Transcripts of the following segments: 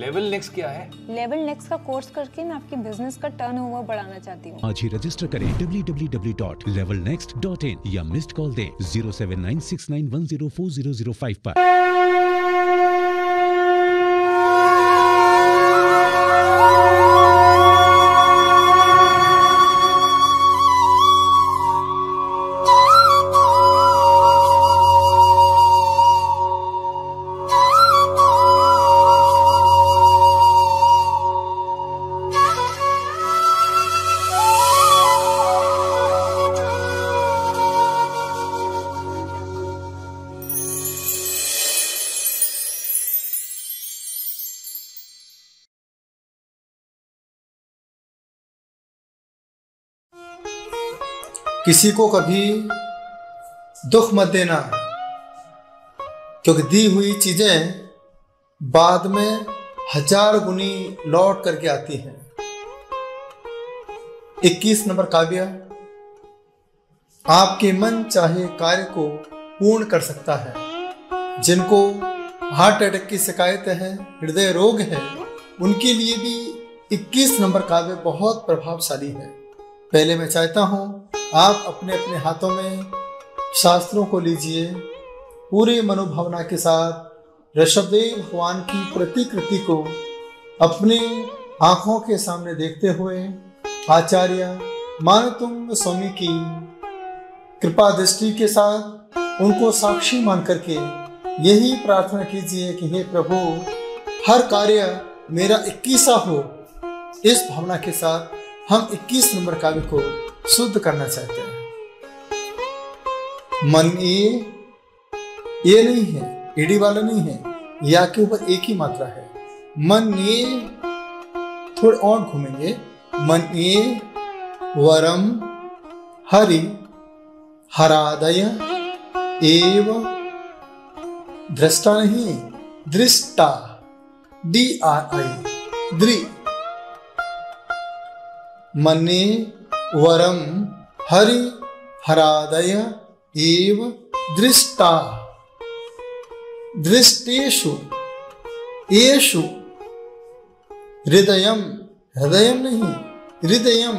Level next क्या है? Level next का कोर्स करके मैं आपकी बिजनेस का टर्नओवर बढ़ाना चाहती हूँ। आज ही रजिस्टर करें www.levelnext.in या मिस्ड कॉल दें 07969104005 पर। किसी को कभी दुख मत देना, क्योंकि दी हुई चीजें बाद में 1000 गुनी लौट करके आती हैं। 21 नंबर काव्य आपके मन चाहे कार्य को पूर्ण कर सकता है। जिनको हार्ट अटैक की शिकायत है, हृदय रोग है, उनके लिए भी 21 नंबर काव्य बहुत प्रभावशाली है। पहले मैं चाहता हूं आप अपने अपने हाथों में शास्त्रों को लीजिए, पूरे मनोभावना के साथ ऋषभदेव भगवान की प्रतिकृति को अपने आंखों के सामने देखते हुए आचार्य मानतुंग स्वामी की कृपा दृष्टि के साथ उनको साक्षी मान करके यही प्रार्थना कीजिए कि हे प्रभु, हर कार्य मेरा 21वां हो। इस भावना के साथ हम 21 नंबर काव्य को शुद्ध करना चाहते हैं। मन ये नहीं है, एडी वाला नहीं है, या के ऊपर एक ही मात्रा है। मन ये थोड़े और घूमेंगे। मन ये वरम हरि हरादय एव दृष्टा नहीं, दृष्टा DRI द्रि। मन्ये वरम हरि हरादय एव दृष्टा दृष्टेषु येषु हृदयम, हृदयम नहीं, हृदयम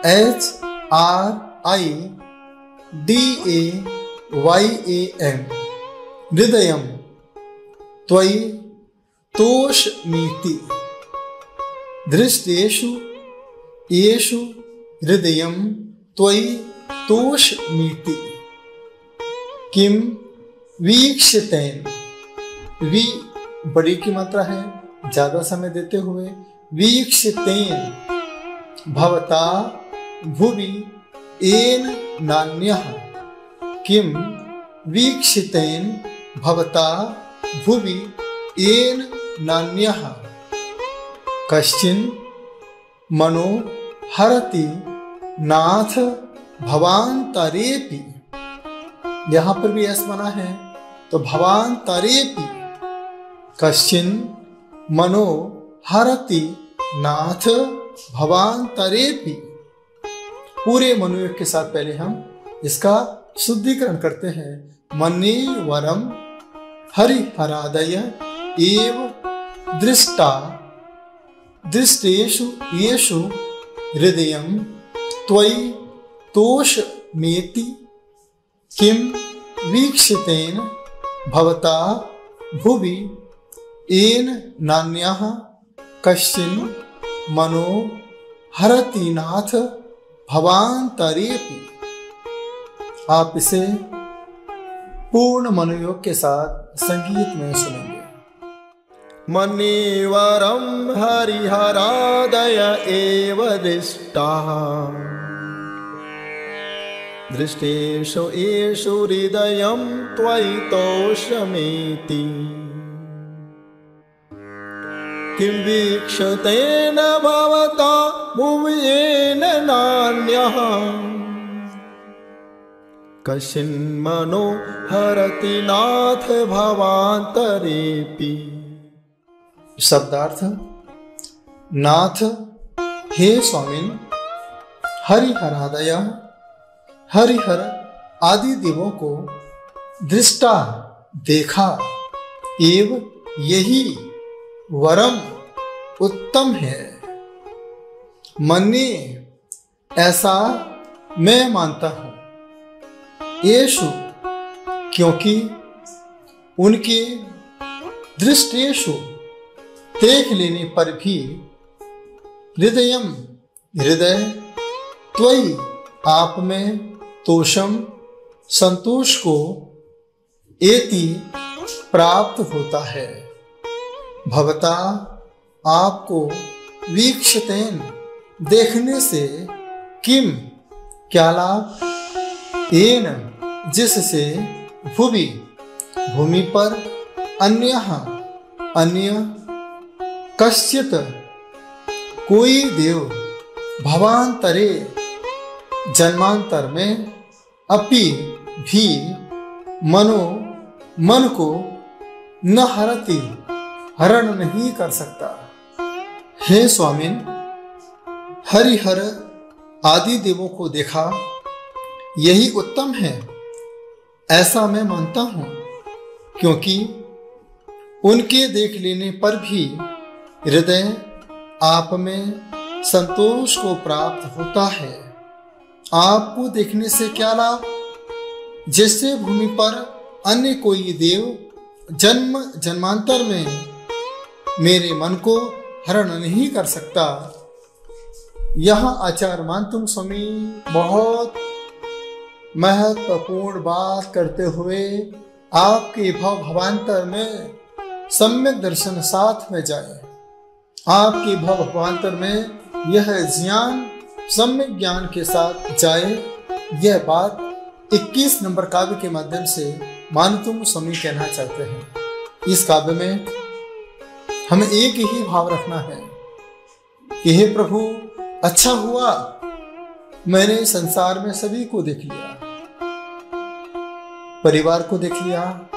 HRIDAYAM हृदयम त्वयि तोषमीति। दृष्टेषु येषु हृदयम त्वयि तोषमीति। किम वीक्षतेन, वी बड़ी की मात्रा है, ज्यादा समय देते हुए, वीक्षतेन भवता भुवि येन नान्यः। किम वीक्षतेन भवता भुवि येन नान्यः। कश्चिन मनो हरति नाथ भवांतरेपि। यहां पर भी ऐसा बना है तो भवांतरेपि। कश्चिन मनो हरति नाथ भवांतरेपि। पूरे मनोयोग के साथ पहले हम इसका शुद्धिकरण करते हैं। मन्ये वरम हरिहरादय एव दृष्टा दृष्टेषु येषु हृदयम त्वयि तोषमेति। किम वीक्षितेन भवता भुवि येन नान्यः। कश्चिन मनो हरति नाथ भवांतरेपि। आप इसे पूर्ण मनोयोग के साथ संगीत में सुनेंगे। मन्ये वरम हरिहरादय एव दृष्टा दृष्टेषु येषु हृदयं त्वयि तोषमेति। किं वीक्षतेन भवता भुवि येन नान्यः। कश्चिन्मनो हरति नाथ भवांतरेपि। शब्दार्थ: नाथ हे स्वामिन, हरिहरादय हरिहर आदि देवों को दृष्टा देखा, एव यही वरम उत्तम है। मन्ये ऐसा मैं मानता हूं। येषु क्योंकि उनके दृष्टेषु देख लेने पर भी हृदयम हृदय त्वयि आप में तोषम संतोष को एति प्राप्त होता है। भवता आपको वीक्षतेन देखने से किम क्या लाभ, एन जिससे भुवि भूमि पर अन्य कश्चित कोई देव भवांतरे जन्मांतर में अपि भी मन को न हरति हरण नहीं कर सकता। हे स्वामिन, हरिहर आदि देवों को देखा यही उत्तम है ऐसा मैं मानता हूं, क्योंकि उनके देख लेने पर भी हृदय आप में संतोष को प्राप्त होता है। आपको देखने से क्या लाभ, जिससे भूमि पर अन्य कोई देव जन्मांतर में मेरे मन को हरण नहीं कर सकता। यहाँ आचार्य मानतुंग स्वामी बहुत महत्वपूर्ण बात करते हुए आपके भवांतर में सम्यक दर्शन साथ में जाए। आपके भवांतर में यह ज्ञान सम्यक ज्ञान के साथ जाए, यह बात 21 नंबर काव्य के माध्यम से मानतुंग स्वामी कहना चाहते हैं। इस काव्य में हमें एक ही भाव रखना है कि हे प्रभु, अच्छा हुआ मैंने संसार में सभी को देख लिया, परिवार को देख लिया,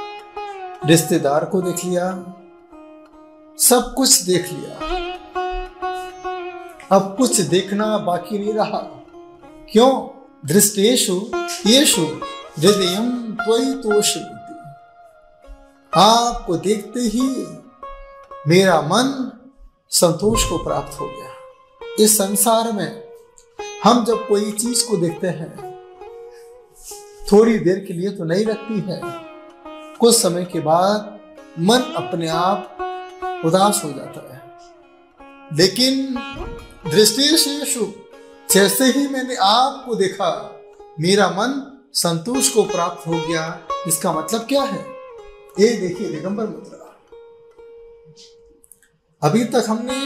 रिश्तेदार को देख लिया, सब कुछ देख लिया। अब कुछ देखना बाकी नहीं रहा। क्यों? दृष्टेषु येषु हृदयम त्वयि तोषयति। आपको देखते ही मेरा मन संतोष को प्राप्त हो गया। इस संसार में हम जब कोई चीज को देखते हैं थोड़ी देर के लिए तो नहीं लगती है, कुछ समय के बाद मन अपने आप उदास हो जाता है। लेकिन दृष्टिशेषु, जैसे ही मैंने आपको देखा मेरा मन संतोष को प्राप्त हो गया। इसका मतलब क्या है? ये देखिए दिगंबर मुद्रा। अभी तक हमने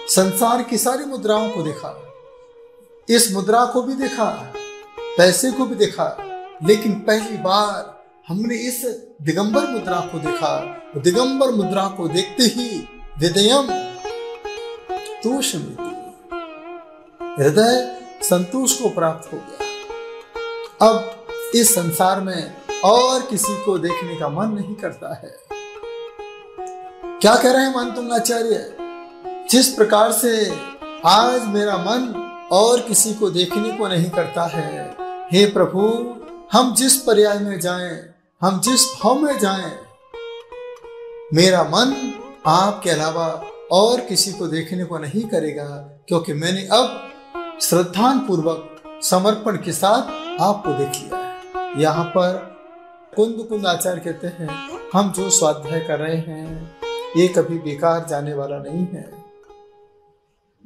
संसार की सारी मुद्राओं को देखा, इस मुद्रा को भी देखा, पैसे को भी देखा, लेकिन पहली बार हमने इस दिगंबर मुद्रा को देखा। दिगंबर मुद्रा को देखते ही हृदयम तोषमिति, हृदय संतोष को प्राप्त हो गया। अब इस संसार में और किसी को देखने का मन नहीं करता है। क्या कह रहे हैं मानतुंग आचार्य? जिस प्रकार से आज मेरा मन और किसी को देखने को नहीं करता है, हे प्रभु, हम जिस पर्याय में जाएं, हम जिस भाव में जाएं, मेरा मन आपके अलावा और किसी को देखने को नहीं करेगा, क्योंकि मैंने अब श्रद्धान पूर्वक समर्पण के साथ आपको देख लिया है। यहाँ पर कुंद आचार्य कहते हैं, हम जो स्वाध्याय कर रहे हैं ये कभी बेकार जाने वाला नहीं है।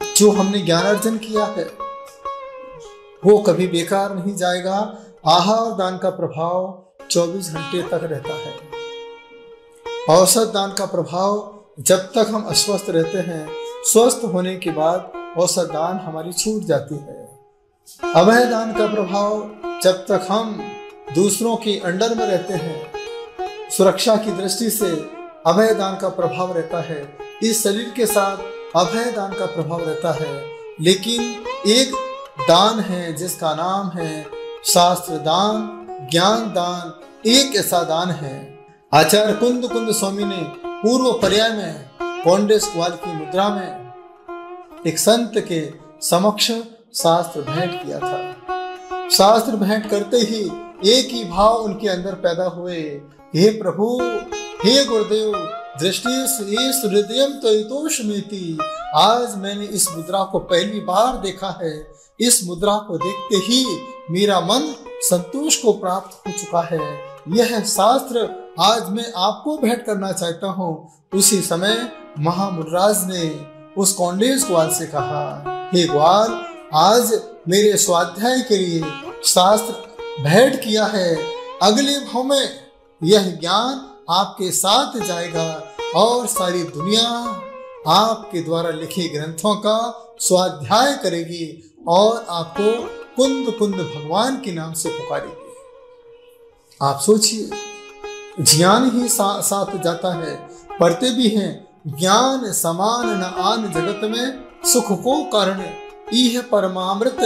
जो हमने ज्ञान अर्जन किया है वो कभी बेकार नहीं जाएगा। आहार दान का प्रभाव 24 घंटे तक रहता है। औषध दान का प्रभाव जब तक हम अस्वस्थ रहते हैं, स्वस्थ होने के बाद औषध दान हमारी छूट जाती है। अभय दान का प्रभाव जब तक हम दूसरों के अंडर में रहते हैं, सुरक्षा की दृष्टि से अभय दान का प्रभाव रहता है। इस शरीर के साथ अभय दान का प्रभाव रहता है। लेकिन एक दान है जिसका नाम है शास्त्र दान, ज्ञान दान। एक ऐसा दान है, आचार्य कुंद स्वामी ने पूर्व पर्याय में कौंडेस ग्वाल की मुद्रा में एक संत के समक्ष शास्त्र भेंट किया था। शास्त्र भेंट करते ही एक ही भाव उनके अंदर पैदा हुए, हे प्रभु, हे गुरुदेव, दृष्टि हृदयम तोषमेति। आज मैंने इस मुद्रा को पहली बार देखा है। इस मुद्रा को देखते ही मेरा मन संतोष को प्राप्त हो चुका है। यह शास्त्र आज मैं आपको भेंट करना चाहता हूँ। उसी समय महामुद्राज ने उस कौंडेज ग्वाल से कहा, हे ग्वाल, आज मेरे स्वाध्याय के लिए शास्त्र भेंट किया है। अगले भाव में यह ज्ञान आपके साथ जाएगा और सारी दुनिया आपके द्वारा लिखे ग्रंथों का स्वाध्याय करेगी और आपको कुंद कुंद भगवान के नाम से पुकारेगी। आप सोचिए, ज्ञान ही साथ जाता है। पढ़ते भी हैं, ज्ञान समान न आन जगत में, सुख को कारण इह परमामृत,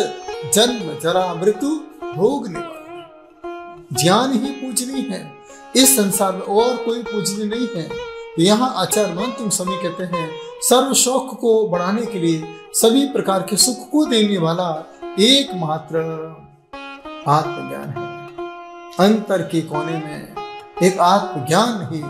जन्म जरा मृत्यु भोग निवारण। ज्ञान ही पूजनीय है, इस संसार में और कोई पूजनीय नहीं है। यहाँ आचार्य महंत स्वामी कहते हैं, सर्व शौक को बढ़ाने के लिए, सभी प्रकार के सुख को देने वाला एकमात्र आत्मज्ञान है। अंतर के कोने में एक आत्मज्ञान ही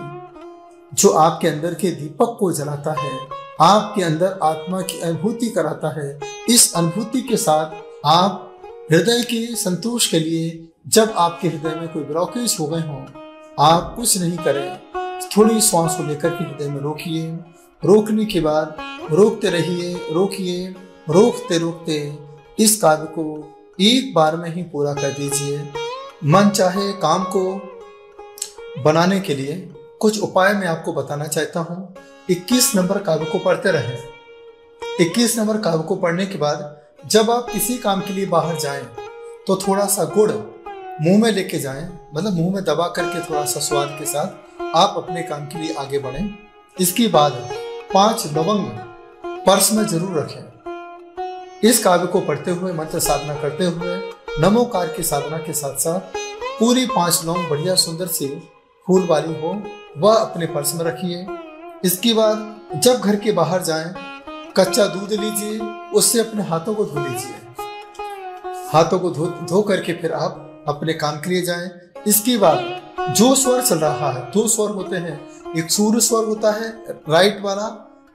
जो आपके अंदर के दीपक को जलाता है, आपके अंदर आत्मा की अनुभूति कराता है। इस अनुभूति के साथ आप हृदय के संतोष के लिए, जब आपके हृदय में कोई ब्लॉकेज हो गए हों, आप कुछ नहीं करें, थोड़ी श्वास को लेकर के हृदय में रोकिए। रोकने के बाद रोकते रहिए, रोकिए, रोकते रोकते इस कार्य को एक बार में ही पूरा कर दीजिए। मन चाहे काम को बनाने के लिए कुछ उपाय मैं आपको बताना चाहता हूँ। 21 नंबर काव्य को पढ़ते रहें। 21 नंबर काव्य को पढ़ने के बाद जब आप किसी काम के लिए बाहर जाएं तो थोड़ा सा गुड़ मुंह में लेके जाएं, मतलब मुंह में दबा करके थोड़ा सा स्वाद के साथ आप अपने काम के लिए आगे बढ़ें। इसके बाद 5 लवंग पर्स में जरूर रखें। इस काव्य को पढ़ते हुए, मंत्र साधना करते हुए, नमोकार की साधना के साथ साथ पूरी 5 लौंग बढ़िया सुंदर सी फूल वाली हो, वह अपने पर्स में रखिए। इसके बाद जब घर के बाहर जाएं, कच्चा दूध लीजिए, उससे अपने हाथों को धो लीजिए। हाथों को धो करके फिर आप अपने काम के लिए जाएं। इसके बाद जो स्वर चल रहा है, 2 स्वर होते हैं, एक सूर्य स्वर होता है राइट वाला,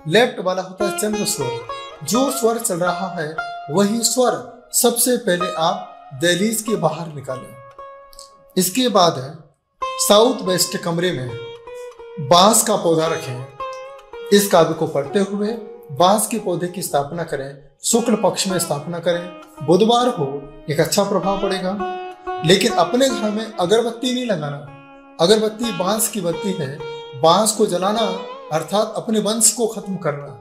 लेफ्ट वाला होता है चंद्र स्वर। जो स्वर चल रहा है वही स्वर सबसे पहले आप दहलीज के बाहर निकालें। इसके बाद है साउथ वेस्ट कमरे में बांस का पौधा रखें। इस काव्य को पढ़ते हुए बांस के पौधे की स्थापना करें। शुक्ल पक्ष में स्थापना करें। बुधवार को एक अच्छा प्रभाव पड़ेगा। लेकिन अपने घर में अगरबत्ती नहीं लगाना। अगरबत्ती बांस की बत्ती है, बांस को जलाना अर्थात अपने वंश को खत्म करना।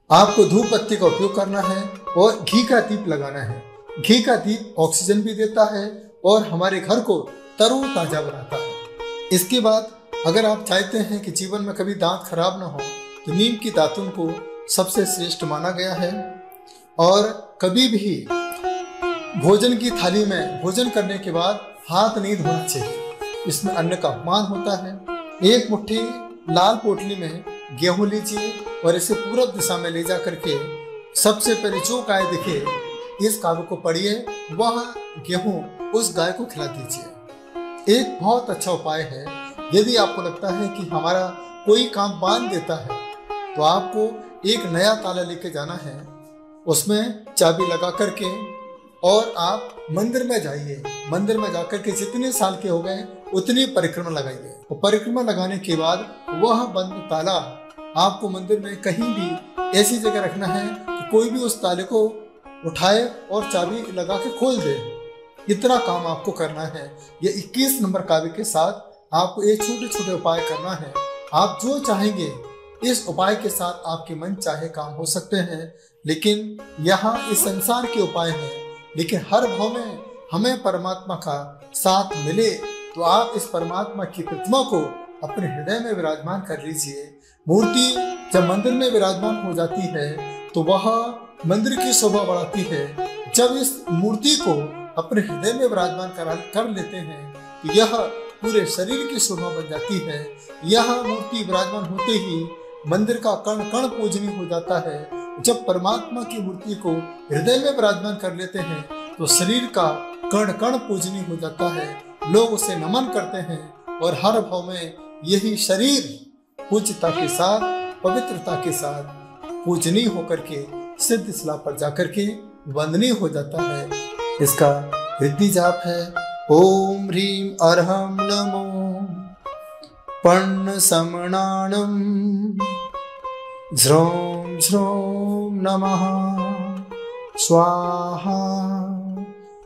आपको धूप बत्ती का उपयोग करना है और घी का दीप लगाना है। घी का दीप ऑक्सीजन भी देता है और हमारे घर को तरोताजा बनाता है। इसके बाद अगर आप चाहते हैं कि जीवन में कभी दांत खराब ना हो तो नीम की दातुन को सबसे श्रेष्ठ माना गया है। और कभी भी भोजन की थाली में भोजन करने के बाद हाथ नहीं धोना चाहिए, इसमें अन्न का अपमान होता है। एक मुट्ठी लाल पोटली में गेहूं लीजिए और इसे पूरब दिशा में ले जा करके सबसे पहले जो गाय दिखे इस काव्य को पढ़िए, वह गेहूं उस गाय को खिला दीजिए। एक बहुत अच्छा उपाय है। यदि आपको लगता है कि हमारा कोई काम बांध देता है तो आपको एक नया ताला लेके जाना है, उसमें चाबी लगा करके और आप मंदिर में जाइए। मंदिर में जाकर के जितने साल के हो गए उतनी परिक्रमा लगाइए। और परिक्रमा लगाने के बाद वह बंद ताला आपको मंदिर में कहीं भी ऐसी जगह रखना है कि कोई भी उस ताले को उठाए और चाबी लगा के खोल दे। इतना काम आपको करना है। ये 21 नंबर काव्य के साथ आपको ये छोटे छोटे उपाय करना है। आप जो चाहेंगे इस उपाय के साथ आपके मन चाहे काम हो सकते हैं। लेकिन यहाँ इस संसार के उपाय हैं, लेकिन हर भाव में हमें परमात्मा का साथ मिले तो आप इस परमात्मा की प्रतिमा को अपने हृदय में विराजमान कर लीजिए। मूर्ति जब मंदिर में विराजमान हो जाती है तो वह मंदिर की शोभा बढ़ाती है। जब इस मूर्ति को अपने हृदय में विराजमान कर लेते हैं तो यह पूरे शरीर की शोभा बन जाती है। यह मूर्ति विराजमान होते ही मंदिर का कण कण पूजनीय हो जाता है। जब परमात्मा की मूर्ति को हृदय में विराजमान कर लेते हैं तो शरीर का कण कण पूजनीय हो जाता है। लोग उसे नमन करते हैं और हर भाव में यही शरीर पूज्यता के साथ, पवित्रता के साथ पूजनीय होकर के सिद्ध शिला पर जाकर के वंदनीय हो जाता है। इसका रिद्धि जाप है ओम ह्रीं अर्हं नमो पर्ण समणाणम झ्रौं झ्रौं नमः स्वाहा।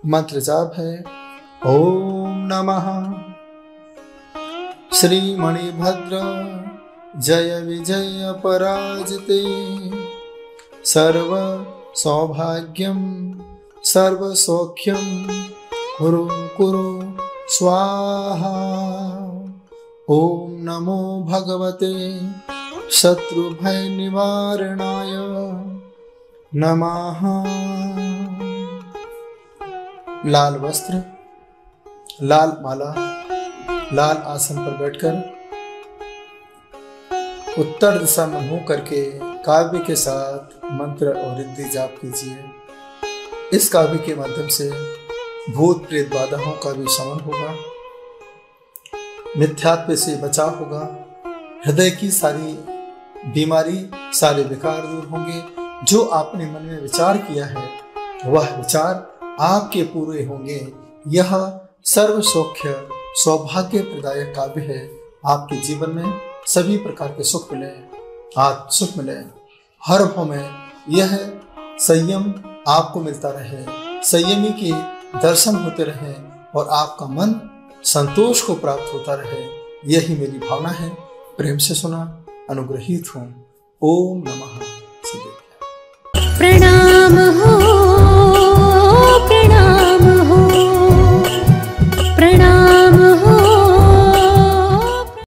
मंत्र जाप है ओम नमः श्री मणिभद्र जय विजय पराजिते सर्व सौभाग्यम सर्व सौख्यम कुरु कुरु स्वाहा। ओम नमो भगवते शत्रु भय निवारणाय नमः। लाल वस्त्र, लाल माला, लाल आसन पर बैठकर उत्तर दिशा में मुंह करके काव्य के साथ मंत्र और रिद्धि जाप कीजिए। इस काव्य के माध्यम से भूत प्रेत बाधाओं का भी शमन होगा, मिथ्यात्व से बचाव होगा, हृदय की सारी बीमारी, सारे विकार दूर होंगे। जो आपने मन में विचार किया है वह विचार आपके पूरे होंगे। यह सर्व सौख्य सौभाग्य प्रदायक काव्य है। आपके जीवन में सभी प्रकार के सुख मिले, आज सुख मिले। हर भाव में यह संयम आपको मिलता रहे, संयमी के दर्शन होते रहे और आपका मन संतोष को प्राप्त होता रहे। यही मेरी भावना है। प्रेम से सुना, अनुग्रहित हूँ। ओम नमः।